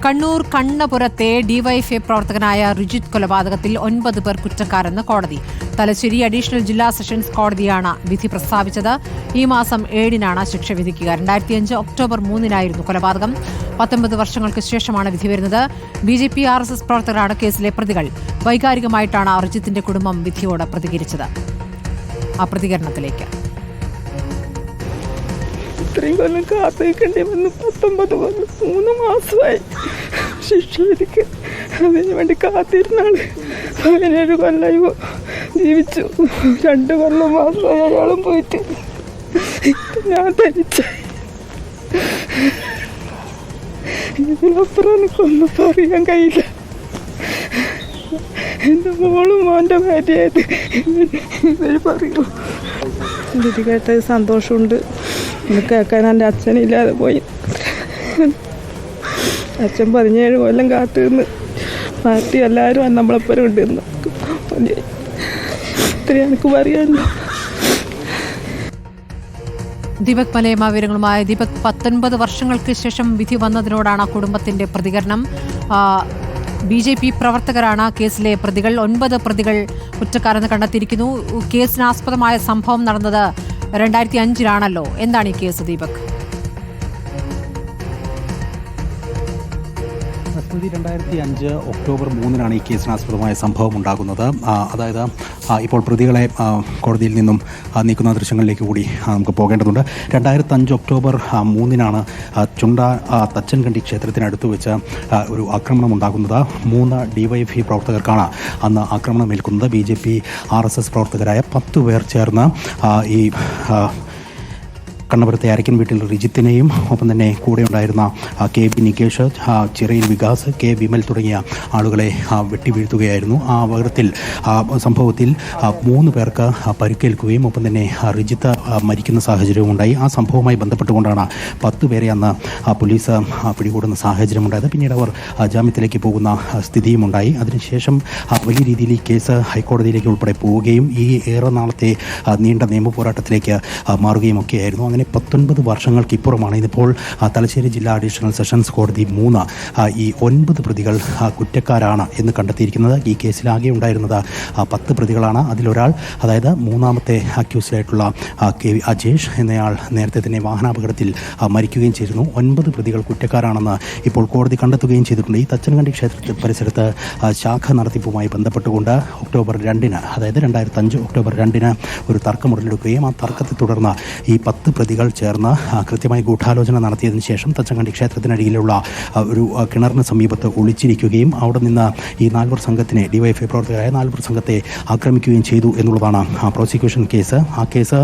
Kannur കണ്ണപുരത്തെ DYFI പ്രവർത്തകനായ റിജിത്ത് കൊലപാതകത്തിൽ 9 പേർ കുറ്റക്കാരെന്ന് കോടതി. തലശ്ശേരി അഡീഷണൽ ജില്ലാ സെഷൻസ് കോടതിയാണ് വിധി പ്രസ്താവിച്ചത്. ഈ മാസം 7-നാണ് ശിക്ഷ വിധിക്കുക. 2005 ഒക്ടോബർ 3-നായിരുന്നു കൊലപാതകം. 19 വർഷങ്ങൾക്ക് ശേഷമാണ് വിധി വരുന്നത്. BJP RSS പ്രവർത്തകരാണ് കേസിലെ പ്രതികൾ. വൈകാരികമായിട്ടാണ് റിജിത്തിന്റെ കുടുംബം വിധിയോട് പ്രതികരിച്ചത്. ആ പ്രതികരണത്തിലേക്ക്. ഇത്രയും കൊല്ലം കാത്തിരിക്കേണ്ടി വന്നു. 19 കൊല്ലം 3 മാസമായി ശിക്ഷ വിധിക്ക്. അതിന് വേണ്ടി കാത്തിരുന്നാള് 17 കൊല്ലമായി ജീവിച്ചു. 2 കൊല്ലം മാസമായി അയാളും പോയിട്ട്. ഞാൻ ധരിച്ചായി. ഇതിലപ്പുറം എനിക്കൊന്നും പറയാൻ കഴിയില്ല. എൻ്റെ മോളും മോൻ്റെ ഭാര്യയായത് ഇവർ പറയൂ. വിധി കേട്ടത് സന്തോഷമുണ്ട്. ഇത് കേൾക്കാൻ എൻ്റെ അച്ഛനില്ലാതെ പോയി. അച്ഛൻ 17 കൊല്ലം കാത്തിരുന്ന് പാർട്ടി എല്ലാവരും നമ്മളെപ്പോഴും ഉണ്ടെന്ന് ഇത്രയും എനിക്ക് പറയാനുള്ളൂ. ദീപക് മലയമ്മ വിവരങ്ങളുമായി. ദീപക്, 19 വർഷങ്ങൾക്ക് ശേഷം വിധി വന്നതിനോടാണ് കുടുംബത്തിന്റെ പ്രതികരണം. BJP പ്രവർത്തകരാണ് കേസിലെ പ്രതികൾ. 9 പ്രതികൾ കുറ്റക്കാരെന്ന് കണ്ടെത്തിയിരിക്കുന്നു. കേസിനാസ്പദമായ സംഭവം നടന്നത് 2005-ലാണല്ലോ. എന്താണ് ഈ കേസ്, ദീപക്? 2005 ഒക്ടോബർ 3-നാണ് ഈ കേസിനാസ്പദമായ സംഭവം ഉണ്ടാകുന്നത്. അതായത് ഇപ്പോൾ പ്രതികളെ കോടതിയിൽ നിന്നും നീക്കുന്ന ദൃശ്യങ്ങളിലേക്ക് കൂടി നമുക്ക് പോകേണ്ടതുണ്ട്. 2005 ഒക്ടോബർ 3-നാണ് ചുണ്ട തച്ചൻകണ്ടി ക്ഷേത്രത്തിനടുത്ത് വെച്ച് ഒരു ആക്രമണം ഉണ്ടാകുന്നത്. 3 DYFI പ്രവർത്തകർക്കാണ് അന്ന് ആക്രമണമേൽക്കുന്നത്. BJP RSS പ്രവർത്തകരായ 10 പേർ ചേർന്ന് ഈ കണ്ണപുരത്തെ അരക്കൻ വീട്ടിൽ റിജിത്തിനെയും ഒപ്പം തന്നെ കൂടെ ഉണ്ടായിരുന്ന KB നികേഷ്, ചിറയിൽ വികാസ്, K വിമൽ തുടങ്ങിയ ആളുകളെ വെട്ടി വീഴ്ത്തുകയായിരുന്നു. ആ അപകടത്തിൽ സംഭവത്തിൽ 3 പേർക്ക് പരിക്കേൽക്കുകയും ഒപ്പം തന്നെ റിജിത്ത് മരിക്കുന്ന സാഹചര്യവും ഉണ്ടായി. ആ സംഭവവുമായി ബന്ധപ്പെട്ടുകൊണ്ടാണ് 10 പേരെ അന്ന് പോലീസ് പിടികൂടുന്ന സാഹചര്യമുണ്ടായത്. പിന്നീട് അവർ ജാമ്യത്തിലേക്ക് പോകുന്ന സ്ഥിതിയും ഉണ്ടായി. അതിനുശേഷം വലിയ രീതിയിൽ ഈ കേസ് ഹൈക്കോടതിയിലേക്ക് ഉൾപ്പെടെ പോവുകയും ഈ ഏറെ നാളത്തെ നീണ്ട നിയമ പോരാട്ടത്തിലേക്ക് മാറുകയും ഒക്കെയായിരുന്നു. അങ്ങനെ 19 വർഷങ്ങൾക്ക് ഇപ്പുറമാണ് ഇതിപ്പോൾ തലശ്ശേരി ജില്ലാ അഡീഷണൽ സെഷൻസ് കോടതി 3 ഈ 9 പ്രതികൾ കുറ്റക്കാരാണ് എന്ന് കണ്ടെത്തിയിരിക്കുന്നത്. ഈ കേസിലാകെ ഉണ്ടായിരുന്നത് 10 പ്രതികളാണ്. അതിലൊരാൾ, അതായത് 3ാമത്തെ അക്യൂസ്ഡായിട്ടുള്ള KV അജേഷ് എന്നയാൾ നേരത്തെ തന്നെ വാഹനാപകടത്തിൽ മരിക്കുകയും ചെയ്തിരുന്നു. 9 പ്രതികൾ കുറ്റക്കാരാണെന്ന് ഇപ്പോൾ കോടതി കണ്ടെത്തുകയും ചെയ്തിട്ടുണ്ട്. ഈ തച്ചൻകണ്ടി ക്ഷേത്രത്തിൽ പരിസരത്ത് ശാഖ നടത്തിപ്പുമായി ബന്ധപ്പെട്ടുകൊണ്ട് ഒക്ടോബർ 2-ന്, അതായത് 2005 ഒക്ടോബർ 2-ന് ഒരു തർക്കം ഉടലെടുക്കുകയും ആ തർക്കത്തെ തുടർന്ന് ഈ 10 പ്രതികൾ ചേർന്ന് കൃത്യമായി ഗൂഢാലോചന നടത്തിയതിനു ശേഷം തച്ചങ്കണ്ടി ക്ഷേത്രത്തിനടിയിലുള്ള ഒരു കിണറിന് സമീപത്ത് ഒളിച്ചിരിക്കുകയും അവിടെ നിന്ന് ഈ 4 സംഘത്തിനെ, DYFI പ്രവർത്തകരായ 4 സംഘത്തെ ആക്രമിക്കുകയും ചെയ്തു എന്നുള്ളതാണ് പ്രോസിക്യൂഷൻ കേസ്. ആ കേസ്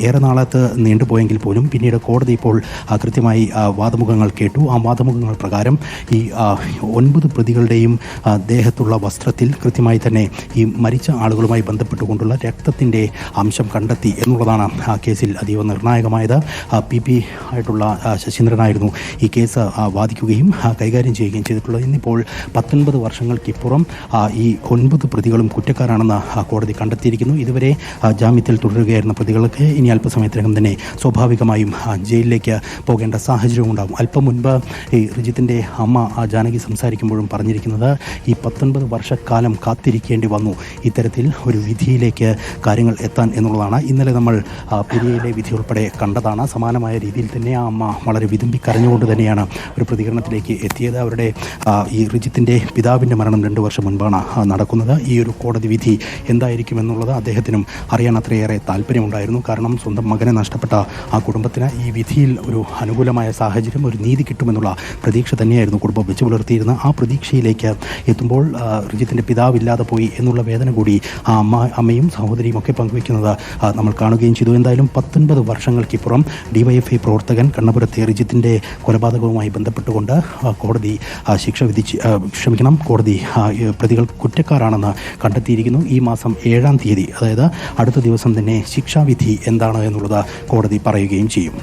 ഏറെ നാളത്ത് നീണ്ടുപോയെങ്കിൽ പോലും പിന്നീട് കോടതി ഇപ്പോൾ കൃത്യമായി വാദമുഖങ്ങൾ കേട്ടു. ആ വാദമുഖങ്ങൾ പ്രകാരം ഈ 9 പ്രതികളുടെയും ദേഹത്തുള്ള വസ്ത്രത്തിൽ കൃത്യമായി തന്നെ ഈ മരിച്ച ആളുകളുമായി ബന്ധപ്പെട്ടുകൊണ്ടുള്ള രക്തത്തിൻ്റെ അംശം കണ്ടെത്തി എന്നുള്ളതാണ് ആ കേസിൽ അതീവ നിർണായകമായത്. PP ആയിട്ടുള്ള ശശീന്ദ്രനായിരുന്നു ഈ കേസ് വാദിക്കുകയും കൈകാര്യം ചെയ്യുകയും ചെയ്തിട്ടുള്ളത്. ഇന്നിപ്പോൾ 19 വർഷങ്ങൾക്കിപ്പുറം ഈ 9 പ്രതികളും കുറ്റക്കാരാണെന്ന് കോടതി കണ്ടെത്തിയിരിക്കുന്നു. ഇതുവരെ ജാമ്യത്തിൽ തുടരുകയായിരുന്ന പ്രതികൾക്ക് ഇനി അല്പസമയത്തിനകം തന്നെ സ്വാഭാവികമായും ജയിലിലേക്ക് പോകേണ്ട സാഹചര്യവും ഉണ്ടാകും. അല്പം മുൻപ് ഈ റിജിത്തിൻ്റെ അമ്മ ജാനകി സംസാരിക്കുമ്പോഴും പറഞ്ഞിരിക്കുന്നത് ഈ 19 വർഷക്കാലം കാത്തിരിക്കേണ്ടി വന്നു ഇത്തരത്തിൽ ഒരു വിധിയിലേക്ക് കാര്യങ്ങൾ എത്താൻ എന്നുള്ളതാണ്. ഇന്നലെ നമ്മൾ പെരിയയിലെ വിധി ഉൾപ്പെടെ കണ്ടതാണ്. സമാനമായ രീതിയിൽ തന്നെ ആ അമ്മ വളരെ വിതുമ്പി കരഞ്ഞുകൊണ്ട് തന്നെയാണ് ഒരു പ്രതികരണത്തിലേക്ക് എത്തിയത്. അവരുടെ ഈ റിജിത്തിൻ്റെ പിതാവിൻ്റെ മരണം 2 വർഷം മുൻപാണ് നടക്കുന്നത്. ഈ ഒരു കോടതി വിധി എന്തായിരിക്കുമെന്നുള്ളത് അദ്ദേഹത്തിനും അറിയാൻ അത്രയേറെ താല്പര്യമുണ്ടായിരുന്നു. കാരണം സ്വന്തം മകനെ നഷ്ടപ്പെട്ട ആ കുടുംബത്തിന് ഈ വിധിയിൽ ഒരു അനുകൂലമായ സാഹചര്യം, ഒരു നീതി കിട്ടുമെന്നുള്ള പ്രതീക്ഷ തന്നെയായിരുന്നു കുടുംബം വെച്ച് പുലർത്തിയിരുന്നത്. ആ പ്രതീക്ഷയിലേക്ക് എത്തുമ്പോൾ റിജിത്തിൻ്റെ പിതാവില്ലാതെ പോയി എന്നുള്ള വേദന കൂടി ആ അമ്മയും സഹോദരിയും ഒക്കെ പങ്കുവയ്ക്കുന്നത് നമ്മൾ കാണുകയും ചെയ്തു. എന്തായാലും 19 വർഷങ്ങൾക്കിപ്പുറം DYFI പ്രവർത്തകൻ കണ്ണപുരത്തെ റിജിത്തിൻ്റെ കൊലപാതകവുമായി ബന്ധപ്പെട്ടുകൊണ്ട് കോടതി കോടതി പ്രതികൾ കുറ്റക്കാരാണെന്ന് കണ്ടെത്തിയിരിക്കുന്നു. ഈ മാസം 7-ാം തീയതി, അതായത് അടുത്ത ദിവസം തന്നെ ശിക്ഷാവിധി എന്താണ് എന്നുള്ളത് കോടതി പറയുകയും ചെയ്യും.